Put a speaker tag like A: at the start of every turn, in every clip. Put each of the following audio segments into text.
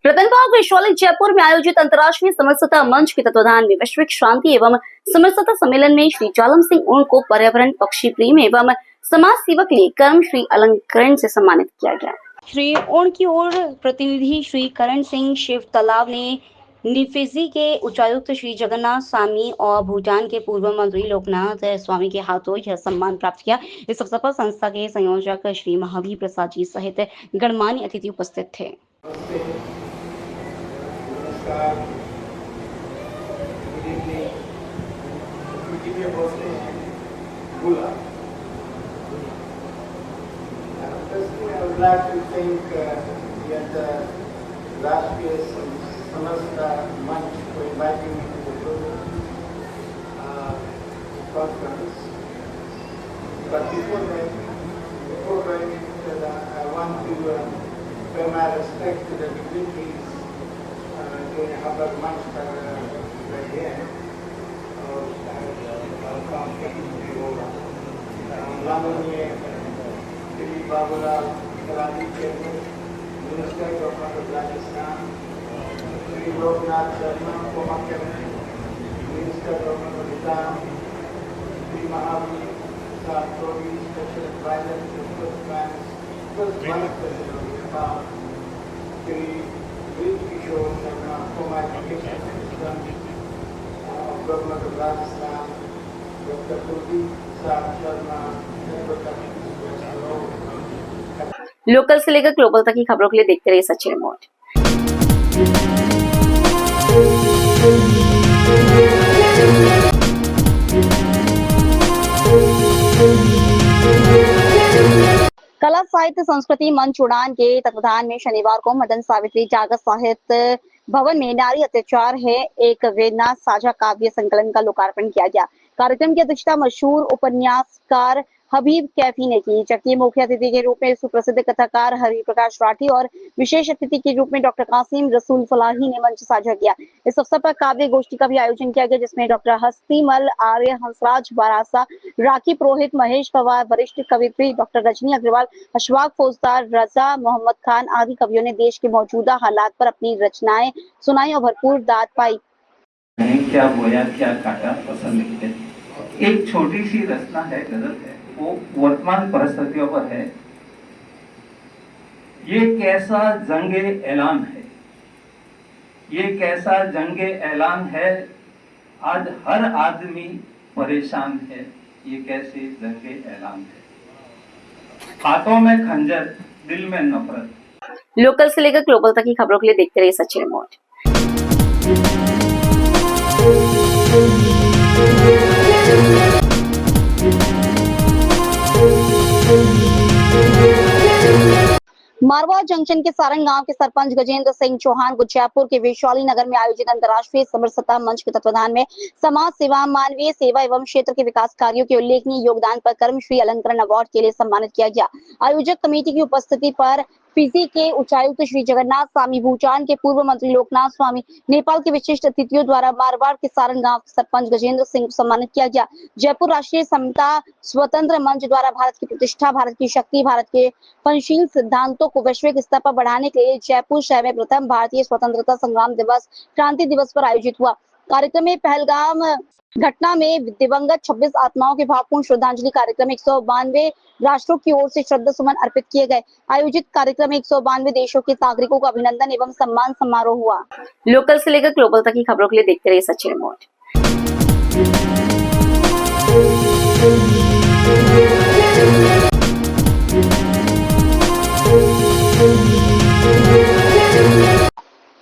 A: रतनबाग विश्वविद्यालय जयपुर में आयोजित अंतर्राष्ट्रीय समरसता मंच के तत्वाधान में वैश्विक शांति एवं समरसता सम्मेलन में श्री जालम सिंह ओण को पर्यावरण, पक्षी प्रेम एवं समाज सेवा के लिए कर्म श्री अलंकरण से सम्मानित किया गया। श्री ओण की ओर प्रतिनिधि श्री करण सिंह शिव तालाब ने निफेजी के उच्चायुक्त श्री जगन्नाथ स्वामी और भूटान के पूर्व मंत्री लोकनाथ स्वामी के हाथों यह सम्मान प्राप्त किया। इस अवसर पर संस्था के संयोजक श्री महावीर प्रसाद जी सहित गणमान्य अतिथि उपस्थित थे।
B: I would like to thank the Rashtriya Samasta Manch for inviting me to the conference. But before going into that, I want to pay my respect to the dignitaries doing Habar Manch right here. Shri Babulal Karani Chairman, Minister Government of Rajasthan, Shri Loknath Sharma, former Cabinet, Minister Government of Bhutan, Shri Mahavir Prasad, Special Advisor to the First Vice President of Nepal, Shri Vrit Kishore Sharma, former Education Minister of Government of Rajasthan, Dr. Kuldeep Sharma,
A: local से लेकर global तक की खबरों के लिए देखते रहिए Sachin report. कला साहित्य संस्कृति मंच उड़ान के तत्वाधान में शनिवार को मदन सावित्री जागत साहित्य भवन में नारी अत्याचार है एक वेदना साझा काव्य संकलन का लोकार्पण किया गया। कार्यक्रम की अध्यक्षता मशहूर उपन्यासकार हबीब कैफी ने की, जबकि मुख्य अतिथि के रूप में सुप्रसिद्ध कथाकार हरि प्रकाश राठी और विशेष अतिथि के रूप में डॉक्टर कासिम रसूल फलाही ने मंच साझा किया। इस अवसर पर काव्य गोष्ठी का भी आयोजन किया गया, जिसमें डॉक्टर हस्तीमल आर्य, हंसराज बारासा, राखी पुरोहित, महेश पवार, वरिष्ठ कवित्री डॉक्टर रजनी अग्रवाल, अशफाक फौजदार, रजा मोहम्मद खान आदि कवियों ने देश के मौजूदा हालात पर अपनी रचनाएं सुनाई और भरपूर दाद पाई।
C: क्या बोया क्या काटा पसंद किए, एक छोटी सी रचना है, गजल है, वो वर्तमान परिस्थितियों पर है। ये कैसा जंगे ऐलान है, ये कैसा जंगे ऐलान है, आज हर आदमी परेशान है, ये कैसे जंगे ऐलान है, हाथों में खंजर दिल में नफरत।
A: लोकल से लेकर ग्लोबल तक की खबरों के लिए देखते रहिए सचिन रिपोर्ट। मारवा जंक्शन के सारंग गांव के सरपंच गजेंद्र सिंह चौहान को जयपुर के वैशाली नगर में आयोजित अंतर्राष्ट्रीय समरसता मंच के तत्वाधान में समाज सेवा, मानवीय सेवा एवं क्षेत्र के विकास कार्यों के उल्लेखनीय योगदान पर कर्मश्री अलंकरण अवार्ड के लिए सम्मानित किया गया। आयोजक कमेटी की उपस्थिति पर फिजी के उच्चायुक्त श्री जगन्नाथ स्वामी, भूटान के पूर्व मंत्री लोकनाथ स्वामी, नेपाल के विशिष्ट अतिथियों द्वारा मारवाड़ के सारंग गांव के सरपंच गजेंद्र सिंह को सम्मानित किया गया। जयपुर राष्ट्रीय समता स्वतंत्र मंच द्वारा भारत की प्रतिष्ठा, भारत की शक्ति, भारत के पंचशील सिद्धांतों को वैश्विक स्तर पर बढ़ाने के लिए जयपुर शहर में प्रथम भारतीय स्वतंत्रता संग्राम दिवस क्रांति दिवस पर आयोजित हुआ। कार्यक्रम में पहलगाम घटना में दिवंगत 26 आत्माओं के भावपूर्ण श्रद्धांजलि कार्यक्रम 192 राष्ट्रों की ओर से श्रद्धा सुमन अर्पित किए गए। आयोजित कार्यक्रम में 192 देशों के नागरिकों को अभिनंदन एवं सम्मान समारोह हुआ। लोकल से लेकर ग्लोबल तक की खबरों के लिए देखते रहिए सचिन रिपोर्ट।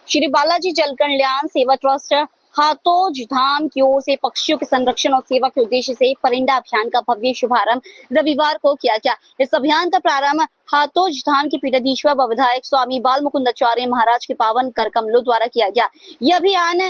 A: श्री बालाजी जल कल्याण सेवा ट्रस्ट हाथोज धाम की ओर से पक्षियों के संरक्षण और सेवा के उद्देश्य से परिंदा अभियान का भव्य शुभारंभ रविवार को किया गया। इस अभियान का प्रारंभ हाथोज धाम के पीठाधीश्वर व विधायक स्वामी बाल मुकुंदाचार्य महाराज के पावन कर कमलों द्वारा किया गया। यह अभियान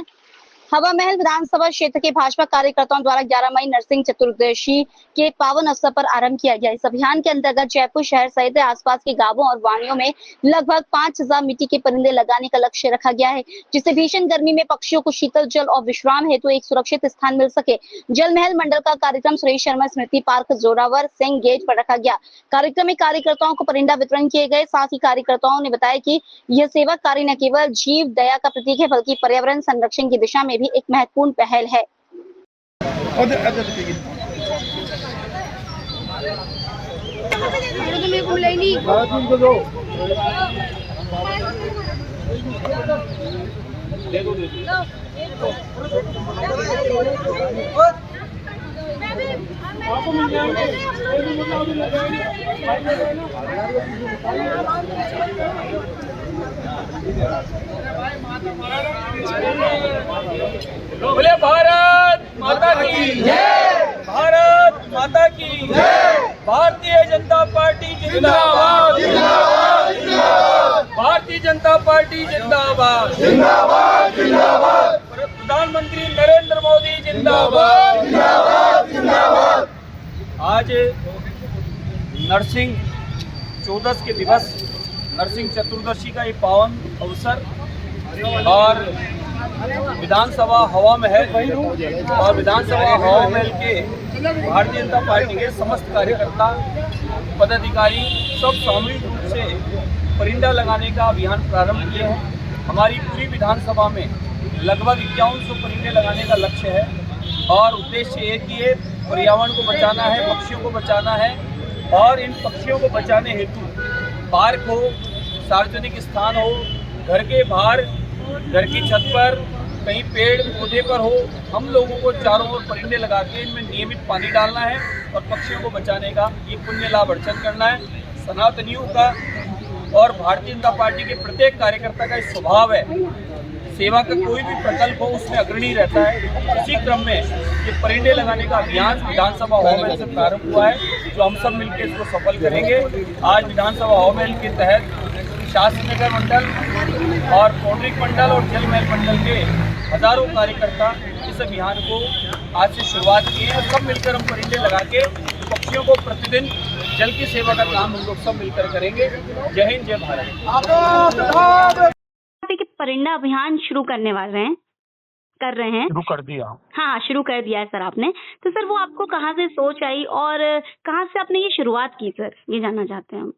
A: हवा महल विधानसभा क्षेत्र के भाजपा कार्यकर्ताओं द्वारा 11 मई नरसिंह चतुर्दशी के पावन अवसर पर आरंभ किया गया। इस अभियान के अंतर्गत जयपुर शहर सहित आसपास के गांवों और वाड़ियों में लगभग 5000 मिट्टी के परिंदे लगाने का लक्ष्य रखा गया है, जिससे भीषण गर्मी में पक्षियों को शीतल जल और विश्राम हेतु एक सुरक्षित स्थान मिल सके। जल महल मंडल का कार्यक्रम सुरेश शर्मा स्मृति पार्क जोरावर सिंह गेट पर रखा गया। कार्यक्रम में कार्यकर्ताओं को परिंदा वितरण किए गए। साथ ही कार्यकर्ताओं ने बताया कि यह सेवा कार्य न केवल जीव दया का प्रतीक है, बल्कि पर्यावरण संरक्षण की दिशा में भी एक महत्वपूर्ण पहल है।
D: बोले भारत माता की जय, भारत माता की जय, भारतीय जनता पार्टी जिंदाबाद, जिंदाबाद, जिंदाबाद, भारतीय जनता पार्टी जिंदाबाद, जिंदाबाद, जिंदाबाद, प्रधानमंत्री नरेंद्र मोदी जिंदाबाद, जिंदाबाद, जिंदाबाद। आज नरसिंह चौदस के दिवस, नरसिंह चतुर्दशी का ये पावन अवसर और विधानसभा हवा महल और विधानसभा हवा महल के भारतीय जनता पार्टी के समस्त कार्यकर्ता पदाधिकारी सब सामूहिक रूप से परिंदा लगाने का अभियान प्रारंभ किए हैं। हमारी पूरी विधानसभा में लगभग 5100 परिंदे लगाने का लक्ष्य है और उद्देश्य एक ही है, पर्यावरण को बचाना है, पक्षियों को बचाना है। और इन पक्षियों को बचाने हेतु पार्क हो, सार्वजनिक स्थान हो, घर के बाहर, घर की छत पर, कहीं पेड़ पौधे पर हो, हम लोगों को चारों ओर परिंदे लगा के इनमें नियमित पानी डालना है और पक्षियों को बचाने का ये पुण्य लाभ अर्जन करना है। सनातनियों का और भारतीय जनता पार्टी के प्रत्येक कार्यकर्ता का इस स्वभाव है, सेवा का कोई भी प्रकल्प हो उसमें अग्रणी रहता है। इसी क्रम में ये परिंदे लगाने का अभियान विधानसभा हवा महल से प्रारंभ हुआ है, जो हम सब मिलकर इसको सफल करेंगे। आज विधानसभा हवा महल के तहत शास्त्री नगर मंडल और पौंडरिक मंडल और जल महल मंडल के हजारों कार्यकर्ता इस अभियान को आज से शुरुआत की है। सब मिलकर हम परिंदे लगा के पक्षियों को प्रतिदिन जल की सेवा का काम हम लोग सब मिलकर करेंगे। जय हिंद, जय भारत।
A: परिंदा अभियान शुरू करने वाले हैं, कर रहे हैं,
D: शुरू कर दिया।
A: हाँ, शुरू कर दिया है सर आपने। तो सर वो आपको कहाँ से सोच आई और कहाँ से आपने ये शुरुआत की सर, ये जानना चाहते हैं हम।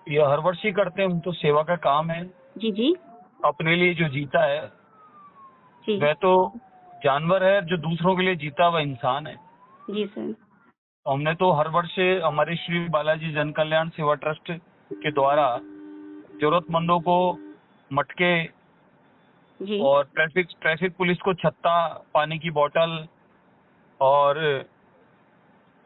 D: ये हर वर्ष ही करते हैं हम, तो सेवा का काम है।
A: जी जी
D: अपने लिए जो जीता है
A: जी
D: वह तो जानवर है, जो दूसरों के लिए जीता वह इंसान है।
A: जी सर।
D: हमने तो हर वर्ष हमारे श्री बालाजी जन कल्याण सेवा ट्रस्ट के द्वारा जरूरतमंदों को मटके
A: जी
D: और ट्रैफिक पुलिस को छत्ता, पानी की बोतल और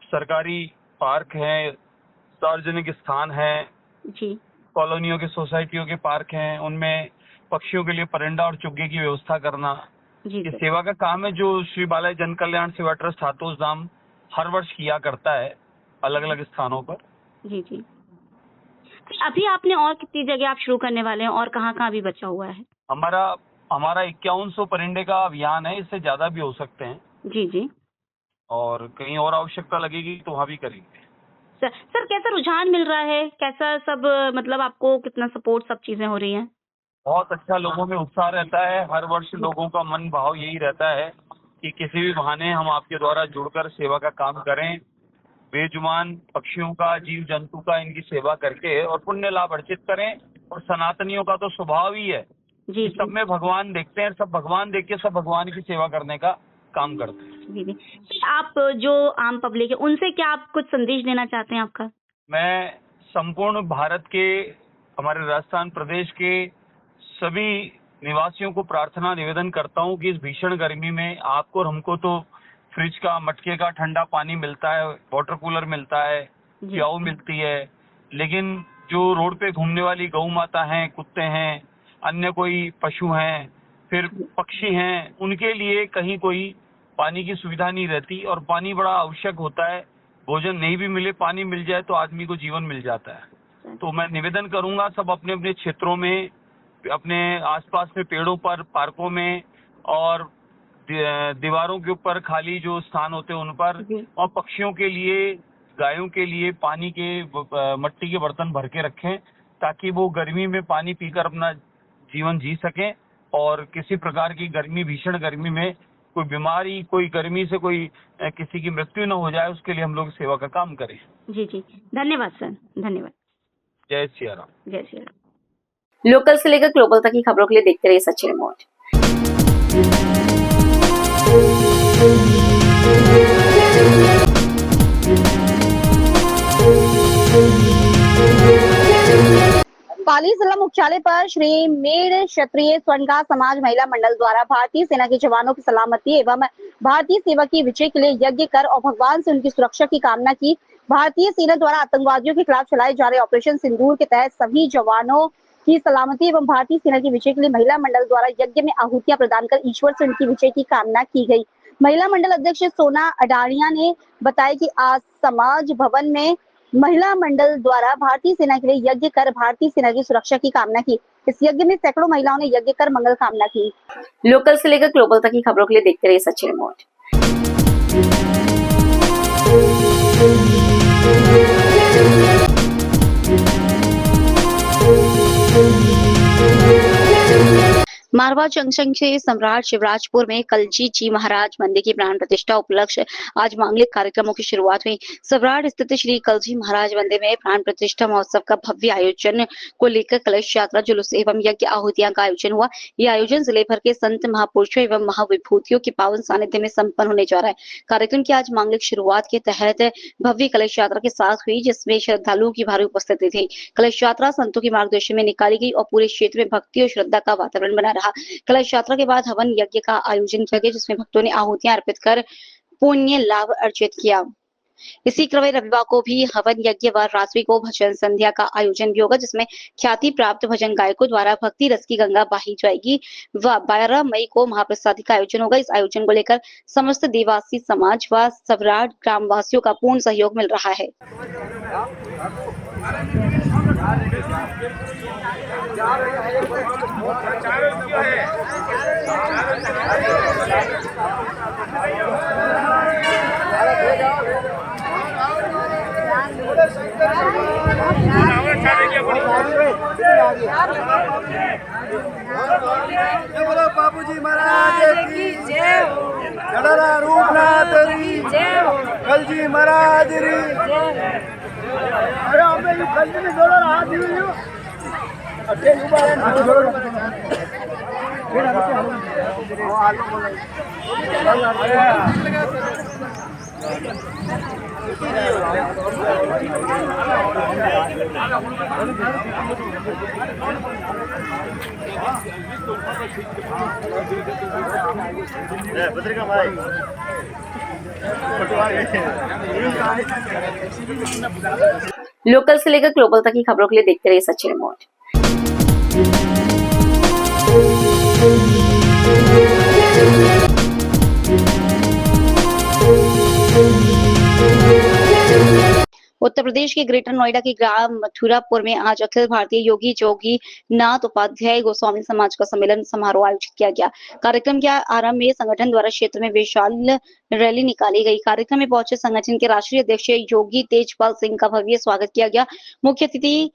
D: सरकारी पार्क है, सार्वजनिक स्थान है,
A: जी
D: कॉलोनियों के, सोसाइटियों के पार्क हैं, उनमें पक्षियों के लिए परिंदा और चुग्गे की व्यवस्था करना,
A: जी
D: ये
A: सर।
D: सेवा का काम है जो श्री बालाजी जन कल्याण सेवा ट्रस्ट हाथोस धाम हर वर्ष किया करता है अलग अलग स्थानों पर।
A: जी जी। अभी आपने और कितनी जगह आप शुरू करने वाले हैं और कहाँ भी बचा हुआ है?
D: हमारा 5100 परिंदे का अभियान है, इससे ज्यादा भी हो सकते हैं।
A: जी जी।
D: और कहीं और आवश्यकता लगेगी तो वहाँ भी करेंगे।
A: सर कैसा रुझान मिल रहा है, कैसा सब, मतलब आपको कितना सपोर्ट, सब चीजें हो रही हैं?
D: बहुत अच्छा, लोगों में उत्साह रहता है। हर वर्ष लोगों का मन भाव यही रहता है कि किसी भी बहाने हम आपके द्वारा जुड़कर सेवा का काम करें, बेजुबान पक्षियों का, जीव जंतु का, इनकी सेवा करके और पुण्य लाभ अर्जित करें। और सनातनियों का तो स्वभाव ही है
A: जी
D: सब में भगवान देखते हैं, सब भगवान देख के सब भगवान की सेवा करने का काम करते हैं।
A: जी जी। आप जो आम पब्लिक है उनसे क्या आप कुछ संदेश देना चाहते हैं आपका?
D: मैं संपूर्ण भारत के, हमारे राजस्थान प्रदेश के सभी निवासियों को प्रार्थना निवेदन करता हूँ कि इस भीषण गर्मी में आपको और हमको तो फ्रिज का, मटके का ठंडा पानी मिलता है, वाटर कूलर मिलता है, प्याऊ मिलती है, लेकिन जो रोड पे घूमने वाली गौ माता हैं, कुत्ते हैं, अन्य कोई पशु हैं, फिर पक्षी हैं, उनके लिए कहीं कोई पानी की सुविधा नहीं रहती और पानी बड़ा आवश्यक होता है। भोजन नहीं भी मिले, पानी मिल जाए तो आदमी को जीवन मिल जाता है। तो मैं निवेदन करूंगा सब अपने अपने क्षेत्रों में, अपने आसपास में पेड़ों पर, पार्कों में
E: और दीवारों के ऊपर खाली जो स्थान होते हैं उन पर, और पक्षियों के लिए, गायों के लिए पानी के मट्टी के बर्तन भर के रखें ताकि वो गर्मी में पानी पीकर अपना जीवन जी सकें और किसी प्रकार की गर्मी, भीषण गर्मी में कोई बीमारी, कोई गर्मी से कोई किसी की मृत्यु न हो जाए, उसके लिए हम लोग सेवा का काम करें।
A: जी जी, धन्यवाद सर, धन्यवाद।
E: जय सिया राम।
A: जय श्री राम। लोकल से लेकर ग्लोबल तक की खबरों के लिए देखते रहिए सच्ची रिपोर्ट। पाली जिला मुख्यालय पर श्री मेड़ क्षत्रिय स्वर्णकार समाज महिला मंडल द्वारा भारतीय सेना के जवानों की सलामती एवं भारतीय सेवा की विजय के लिए यज्ञ कर और भगवान से उनकी सुरक्षा की कामना की। भारतीय सेना द्वारा आतंकवादियों के खिलाफ चलाए जा रहे ऑपरेशन सिंदूर के तहत सभी जवानों की सलामती एवं भारतीय सेना की विजय के लिए महिला मंडल द्वारा यज्ञ में आहुतियां प्रदान कर ईश्वर से उनकी विजय की कामना की गई। महिला मंडल अध्यक्ष सोना अडानिया ने बताया कि आज समाज भवन में महिला मंडल द्वारा भारतीय सेना के लिए यज्ञ कर भारतीय सेना की सुरक्षा की कामना की। इस यज्ञ में सैकड़ों महिलाओं ने यज्ञ कर मंगल कामना की। लोकल से लेकर ग्लोबल तक की खबरों के लिए देखते रहिए सच्ची रिपोर्ट। मारवा जंक्शन के सम्राट शिवराजपुर में कलजी जी महाराज मंदिर की प्राण प्रतिष्ठा उपलक्ष्य आज मांगलिक कार्यक्रमों की शुरुआत हुई। सम्राट स्थित श्री कलजी महाराज मंदिर में प्राण प्रतिष्ठा महोत्सव का भव्य आयोजन को लेकर कलश यात्रा, जुलूस एवं यज्ञ आहुतियां का आयोजन हुआ। यह आयोजन जिले भर के संत महापुरुषों एवं महाविभूतियों के पावन सानिध्य में संपन्न होने जा रहा है। कार्यक्रम की आज मांगलिक शुरुआत के तहत भव्य कलश यात्रा के साथ हुई, जिसमें श्रद्धालुओं की भारी उपस्थिति थी। कलश यात्रा संतों के मार्गदर्शन में निकाली गई और पूरे क्षेत्र में भक्ति और श्रद्धा का वातावरण बना रहा। कलश यात्रा के बाद हवन यज्ञ का आयोजन किया गया, जिसमें भक्तों ने आहुतियां अर्पित कर पुण्य लाभ अर्जित किया। इसी क्रम में रविवार को भी हवन यज्ञ व रात्रि को भजन संध्या का आयोजन भी होगा, जिसमें ख्याति प्राप्त भजन गायकों द्वारा भक्ति रस की गंगा बही जाएगी व 12 मई को महाप्रसादी का आयोजन होगा। इस आयोजन को लेकर समस्त देवासी समाज व सवराट ग्रामवासियों का पूर्ण सहयोग मिल रहा है।
B: बोलो बाबूजी महाराज की जय, गणरा रूपनाथ री जय, कलजी महाराज री जय। अरे हमें यू कलजी में जोड़ो हाथ दियो यू अटे उबारे हाथ जोड़ो फिर हम आलू बोलो। पत्रिका भाई
A: लोकल से लेकर ग्लोबल तक की खबरों के लिए देखते रहिए सच्ची रिपोर्ट। उत्तर प्रदेश के ग्रेटर नोएडा के ग्राम मथुरापुर में आज अखिल भारतीय योगी जोगी नाथ उपाध्याय गोस्वामी समाज का सम्मेलन समारोह आयोजित किया गया। कार्यक्रम के आरंभ में संगठन द्वारा क्षेत्र में विशाल रैली निकाली गई। कार्यक्रम में पहुंचे संगठन के राष्ट्रीय अध्यक्ष योगी तेजपाल सिंह का भव्य स्वागत किया गया। मुख्य अतिथि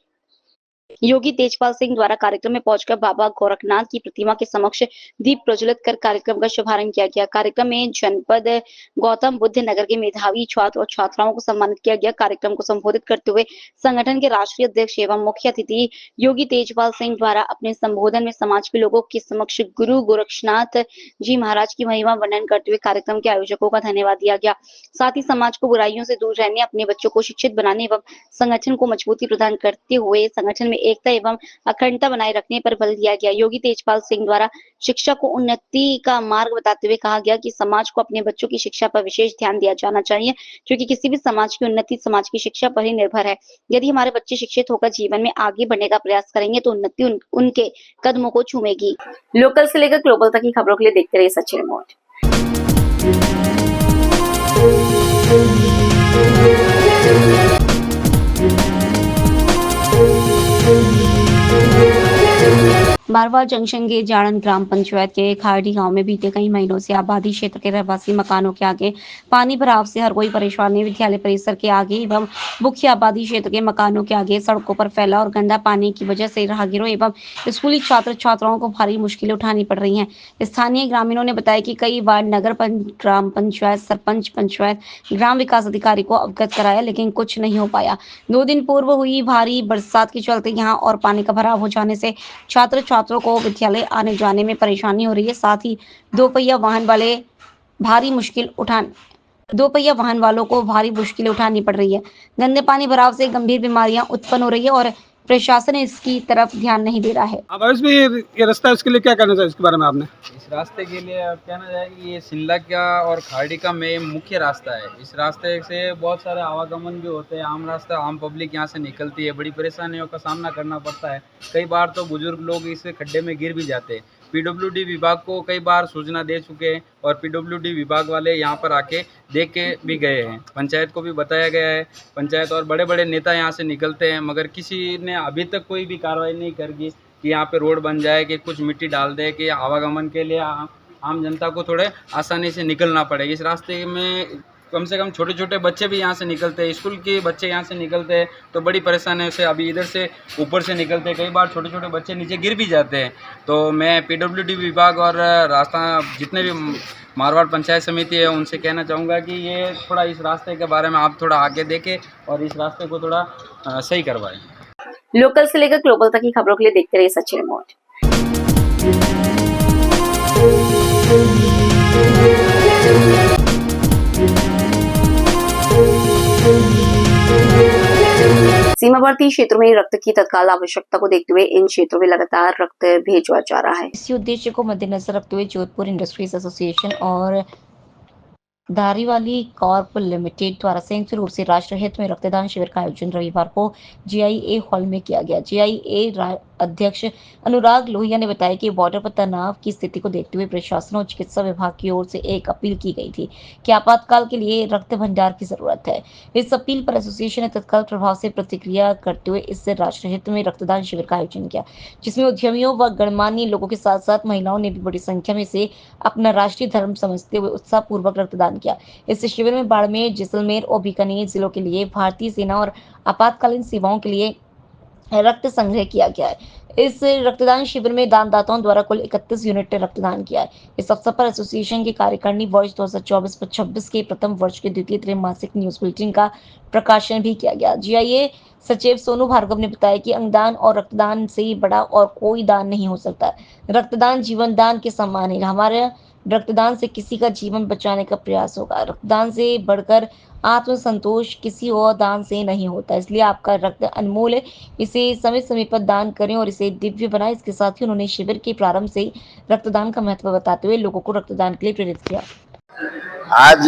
A: योगी तेजपाल सिंह द्वारा कार्यक्रम में पहुंचकर बाबा गोरखनाथ की प्रतिमा के समक्ष दीप प्रज्वलित कर कार्यक्रम का शुभारंभ किया गया। कार्यक्रम में जनपद गौतम बुद्ध नगर के मेधावी छात्र और छात्राओं को सम्मानित किया गया। कार्यक्रम को संबोधित करते हुए संगठन के राष्ट्रीय अध्यक्ष एवं मुख्य अतिथि योगी तेजपाल सिंह द्वारा अपने संबोधन में समाज के लोगों के समक्ष गुरु गोरखनाथ जी महाराज की महिमा वर्णन करते हुए कार्यक्रम के आयोजकों का धन्यवाद दिया गया। साथ ही समाज को बुराइयों से दूर रहने, अपने बच्चों को शिक्षित बनाने एवं संगठन को मजबूती प्रदान करते हुए संगठन में एकता एवं अखंडता बनाए रखने पर बल दिया गया। योगी तेजपाल सिंह द्वारा शिक्षा को उन्नति का मार्ग बताते हुए कहा गया कि समाज को अपने बच्चों की शिक्षा पर विशेष ध्यान दिया जाना चाहिए, क्योंकि किसी भी समाज की उन्नति समाज की शिक्षा पर ही निर्भर है। यदि हमारे बच्चे शिक्षित होकर जीवन में आगे बढ़ने का प्रयास करेंगे तो उन्नति उनके कदमों को छूमेगी। लोकल से लेकर ग्लोबल तक की खबरों के लिए देखते रहिए सच्ची रिपोर्ट। मारवा जंक्शन के जाड़न ग्राम पंचायत के खारडी गांव में बीते कई महीनों से आबादी क्षेत्र के रहवासी मकानों के आगे पानी भराव से हर कोई परेशान है। विद्यालय परिसर के आगे एवं मुख्य आबादी क्षेत्र के मकानों के आगे सड़कों पर फैला और गंदा पानी की वजह से राहगीरों एवं स्कूली छात्र छात्राओं को भारी मुश्किलें उठानी पड़ रही हैं। स्थानीय ग्रामीणों ने बताया कि कई बार ग्राम पंचायत सरपंच पंचायत ग्राम विकास अधिकारी को अवगत कराया, लेकिन कुछ नहीं हो पाया। 2 दिन पूर्व हुई भारी बरसात के चलते यहाँ और पानी का भराव हो जाने से छात्रों को विद्यालय आने जाने में परेशानी हो रही है। साथ ही दोपहिया वाहन वालों को भारी मुश्किलें उठानी पड़ रही है। गंदे पानी भराव से गंभीर बीमारियां उत्पन्न हो रही है और प्रशासन इसकी तरफ ध्यान नहीं दे रहा है।
F: अब इसमें ये रास्ता, इसके लिए क्या कहना चाहिए इसके बारे में आपने?
G: इस रास्ते के लिए अब कहना जाए कि ये शिमला का और खाड़ी का में मुख्य रास्ता है। इस रास्ते से बहुत सारे आवागमन भी होते हैं। आम रास्ता, आम पब्लिक यहाँ से निकलती है, बड़ी परेशानियों का सामना करना पड़ता है। कई बार तो बुजुर्ग लोग इस खड्डे में गिर भी जाते हैं। पीडब्ल्यूडी विभाग को कई बार सूचना दे चुके हैं और पीडब्ल्यूडी विभाग वाले यहाँ पर आके देख के भी गए हैं। पंचायत को भी बताया गया है। पंचायत और बड़े बड़े नेता यहाँ से निकलते हैं, मगर किसी ने अभी तक कोई भी कार्रवाई नहीं करी कि यहाँ पे रोड बन जाए, कि कुछ मिट्टी डाल दे, कि आवागमन के लिए आम जनता को थोड़े आसानी से निकलना पड़े। इस रास्ते में कम से कम छोटे छोटे बच्चे भी यहाँ से निकलते हैं, स्कूल के बच्चे यहाँ से निकलते हैं, तो बड़ी परेशानी से अभी इधर से ऊपर से निकलते हैं। कई बार छोटे छोटे बच्चे नीचे गिर भी जाते हैं। तो मैं पीडब्ल्यूडी विभाग और रास्ता जितने भी मारवाड़ पंचायत समिति है उनसे कहना चाहूँगा कि ये थोड़ा इस रास्ते के बारे में आप थोड़ा आगे देखें और इस रास्ते को थोड़ा सही करवाएं।
A: लोकल से लेकर ग्लोबल तक की खबरों के लिए देखते रहिए सचिन रिमोट। सीमावर्ती क्षेत्रों में रक्त की तत्काल आवश्यकता को देखते हुए इन क्षेत्रों में लगातार रक्त भेजा जा रहा है। इसी उद्देश्य को मद्देनजर रखते हुए जोधपुर इंडस्ट्रीज एसोसिएशन और धारीवाली कॉर्प लिमिटेड द्वारा संयुक्त रूप से राष्ट्र हित में रक्तदान शिविर का आयोजन रविवार को GIA हॉल में किया गया। GIA अध्यक्ष अनुराग लोहिया ने बताया कि बॉर्डर पर तनाव की स्थिति को देखते हुए प्रशासन और चिकित्सा विभाग की ओर से एक अपील की गई थी कि आपातकाल के लिए रक्त भंडार की जरूरत है। इस अपील पर एसोसिएशन ने तत्काल प्रभाव से प्रतिक्रिया करते हुए इस राष्ट्र हित में रक्तदान शिविर का आयोजन किया, जिसमें उद्यमियों व गणमान्य लोगों के साथ साथ महिलाओं ने भी बड़ी संख्या में से अपना राष्ट्रीय धर्म समझते हुए उत्साह पूर्वक रक्तदान किया। इस शिविर में बाड़मेर, जैसलमेर और बीकानेर जिलों के लिए भारतीय सेना और आपातकालीन सेवाओं के लिए रक्त संग्रह किया गया है। इस रक्तदान शिविर में दानदाताओं द्वारा कुल 31 यूनिट रक्तदान किया है। इस अवसर पर एसोसिएशन की कार्यकारिणी वर्ष 2024-25 के प्रथम वर्ष के द्वितीय त्रैमासिक न्यूज बुलेटिन का प्रकाशन भी किया गया। GIA सचिव सोनू भार्गव ने बताया कि अंगदान और रक्तदान से बड़ा और कोई दान नहीं हो सकता। रक्तदान जीवन दान के समान है। हमारे रक्तदान से किसी का जीवन बचाने का प्रयास होगा। रक्तदान से बढ़कर आत्मसंतोष किसी और दान से नहीं होता, इसलिए आपका रक्त अनमोल है। इसे समय समय पर दान करें और इसे दिव्य बनाएं। इसके साथ ही उन्होंने शिविर के प्रारंभ से रक्तदान का महत्व बताते हुए लोगों को रक्तदान के लिए प्रेरित किया।
H: आज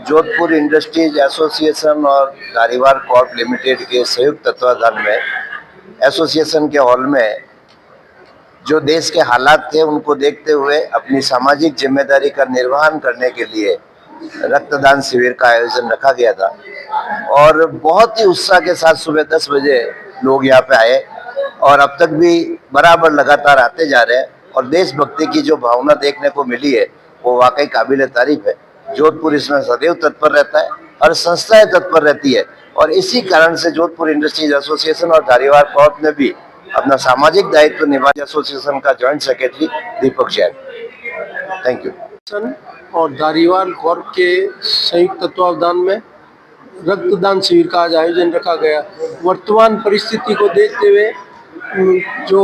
H: जोधपुर इंडस्ट्रीज एसोसिएशन और धारीवाल कॉर्प लिमिटेड के संयुक्त तत्वाधान में एसोसिएशन के हॉल में जो देश के हालात थे उनको देखते हुए अपनी सामाजिक जिम्मेदारी का निर्वहन करने के लिए रक्तदान शिविर का आयोजन रखा गया था और बहुत ही उत्साह के साथ सुबह 10 बजे लोग यहाँ पे आए और अब तक भी बराबर लगातार आते जा रहे हैं और देशभक्ति की जो भावना देखने को मिली है वो वाकई काबिल तारीफ है। जोधपुर इसमें सदैव तत्पर रहता है, हर संस्थाएं तत्पर रहती है और इसी कारण से जोधपुर इंडस्ट्रीज एसोसिएशन और धारीवाल कॉर्प ने भी अपना सामाजिक दायित्व निभाया। एसोसिएशन का joint secretary Deepak Jain. Thank you.
I: और धारीवाल कॉर्प के संयुक्त तत्वावधान में रक्तदान शिविर का आज आयोजन रखा गया। वर्तमान परिस्थिति को देखते हुए जो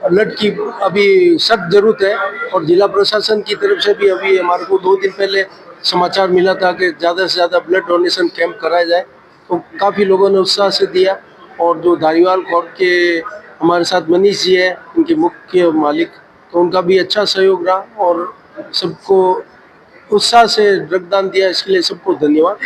I: ब्लड की अभी सख्त जरूरत है और जिला प्रशासन की तरफ से भी अभी हमारे को 2 दिन पहले समाचार मिला था कि ज़्यादा से ज़्यादा ब्लड डोनेशन कैंप कराया जाए, तो काफ़ी लोगों ने उत्साह से दिया। और जो धारीवाल कॉर्प के हमारे साथ मनीष जी है, इनके मुख्य मालिक, तो उनका भी अच्छा सहयोग रहा और सबको उत्साह से रक्तदान दिया। इसके लिए सबको धन्यवाद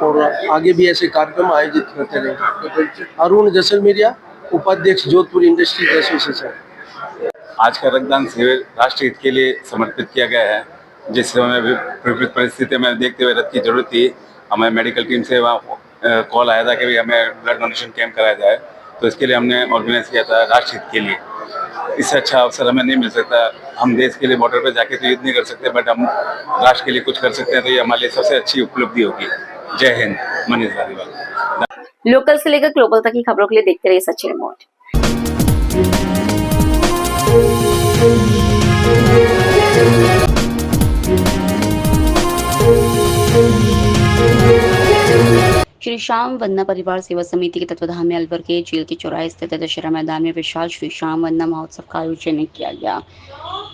I: और आगे भी ऐसे कार्यक्रम आयोजित करते रहेंगे। अरुण जैसलमेरिया, उपाध्यक्ष जोधपुर इंडस्ट्रीज एसोसिएशन।
J: आज का रक्तदान शिविर राष्ट्र हित के लिए समर्पित किया गया है। जिस समय विपरीत परिस्थिति में देखते हुए रक्त की जरूरत थी, हमें मेडिकल टीम से वहाँ कॉल आया था कि भाई हमें ब्लड डोनेशन कैंप कराया जाए, तो इसके लिए हमने ऑर्गेनाइज किया था राष्ट्र हित के लिए। इससे अच्छा अवसर हमें नहीं मिल सकता। हम देश के लिए बॉर्डर पर जाके तो युद्ध नहीं कर सकते, बट हम राष्ट्र के लिए कुछ कर सकते हैं, तो ये हमारे लिए सबसे अच्छी उपलब्धि होगी। जय हिंद। मनीष धारीवाल।
A: लोकल से लेकर ग्लोबल तक की खबरों के लिए देखते रहिए सच्ची रिपोर्ट। श्री श्याम वंदना परिवार सेवा समिति के तत्वाधान में अलवर के जेल के चौराहे स्थित दशहरा मैदान में विशाल श्री श्याम वंदना महोत्सव का आयोजन किया गया।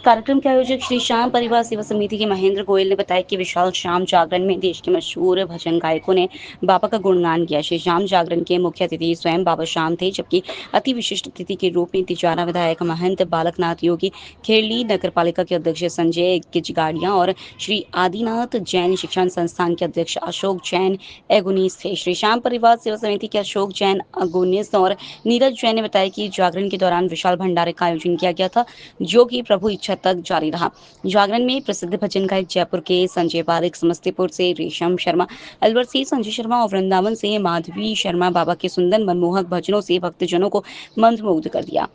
A: कार्यक्रम के आयोजक श्री श्याम परिवार सेवा समिति के महेंद्र गोयल ने बताया कि विशाल श्याम जागरण में देश के मशहूर भजन गायकों ने बाबा का गुणगान किया। श्री श्याम जागरण के मुख्य अतिथि स्वयं बाबा श्याम थे, जबकि अति विशिष्ट अतिथि के रूप में तिजारा विधायक महंत बालकनाथ योगी, खेरली नगर पालिका के अध्यक्ष संजय गिजगाड़िया और श्री आदिनाथ जैन शिक्षण संस्थान के अध्यक्ष अशोक जैन एगोनीस थे। श्री श्याम परिवार सेवा समिति के अशोक जैन एगोनीस और नीरज जैन ने बताया कि जागरण के दौरान विशाल भंडारे का आयोजन किया गया था, जो कि प्रभु इच्छा तक जारी रहा। जागरण में प्रसिद्ध भजन गायक जयपुर के संजय पारिक, समस्तीपुर से रेशम शर्मा, अलवर से संजय शर्मा और वृंदावन से माधवी शर्मा बाबा के सुंदर मनमोहक भजनों से भक्तजनों को मंत्रमुग्ध कर दिया।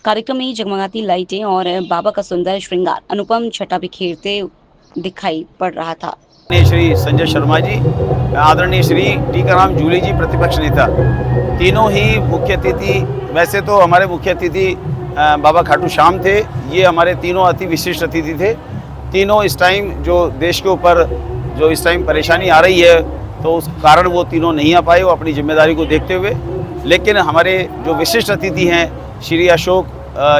A: कार्यक्रम में जगमगाती लाइटें और बाबा का सुंदर श्रृंगार अनुपम छटा बिखेरते दिखाई पड़ रहा था।
K: श्री संजय शर्मा जी, आदरणीय श्री टीकाराम जूली जी प्रतिपक्ष नेता, तीनों ही मुख्य अतिथि। वैसे तो हमारे मुख्य अतिथि बाबा खाटू श्याम थे, ये हमारे तीनों अति विशिष्ट अतिथि थे। तीनों इस टाइम जो देश के ऊपर जो इस टाइम परेशानी आ रही है, तो उस कारण वो तीनों नहीं आ पाए, वो अपनी जिम्मेदारी को देखते हुए। लेकिन हमारे जो विशिष्ट अतिथि हैं श्री अशोक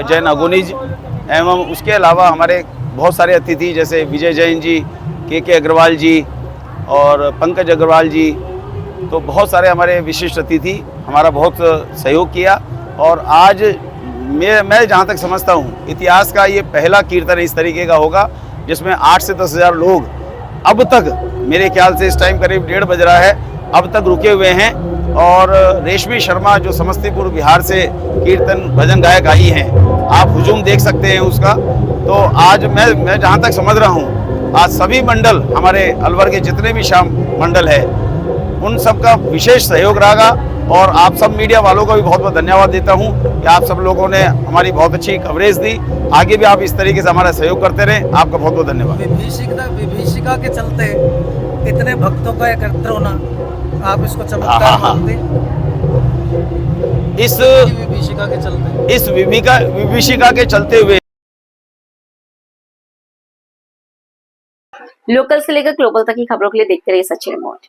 K: जैन अगोनीज एवं उसके अलावा हमारे बहुत सारे अतिथि जैसे विजय जैन जी, के अग्रवाल जी और पंकज अग्रवाल जी, तो बहुत सारे हमारे विशिष्ट अतिथि हमारा बहुत सहयोग किया। और आज मैं जहाँ तक समझता हूँ, इतिहास का ये पहला कीर्तन इस तरीके का होगा जिसमें 8 से 10 हज़ार लोग अब तक, मेरे ख्याल से इस टाइम करीब 1:30 बज रहा है, अब तक रुके हुए हैं। और रेशमी शर्मा जो समस्तीपुर बिहार से कीर्तन भजन गायक आई हैं, आप हुजूम देख सकते हैं उसका। तो आज मैं जहाँ तक समझ रहा हूँ, आज सभी मंडल, हमारे अलवर के जितने भी श्याम मंडल है, उन सब का विशेष सहयोग रहेगा। और आप सब मीडिया वालों को भी बहुत बहुत धन्यवाद देता हूं कि आप सब लोगों ने हमारी बहुत अच्छी कवरेज दी। आगे भी आप इस तरीके से हमारा सहयोग करते रहें। आपका बहुत बहुत धन्यवाद।
L: विभीषिका के चलते इतने भक्तों का एकत्र होना, आप इसको चमत्कार मानते?
K: इस विभीषिका के चलते हुए
A: लोकल से लेकर ग्लोबल तक की खबरों के लिए देखते रहिए सच्ची रिपोर्ट।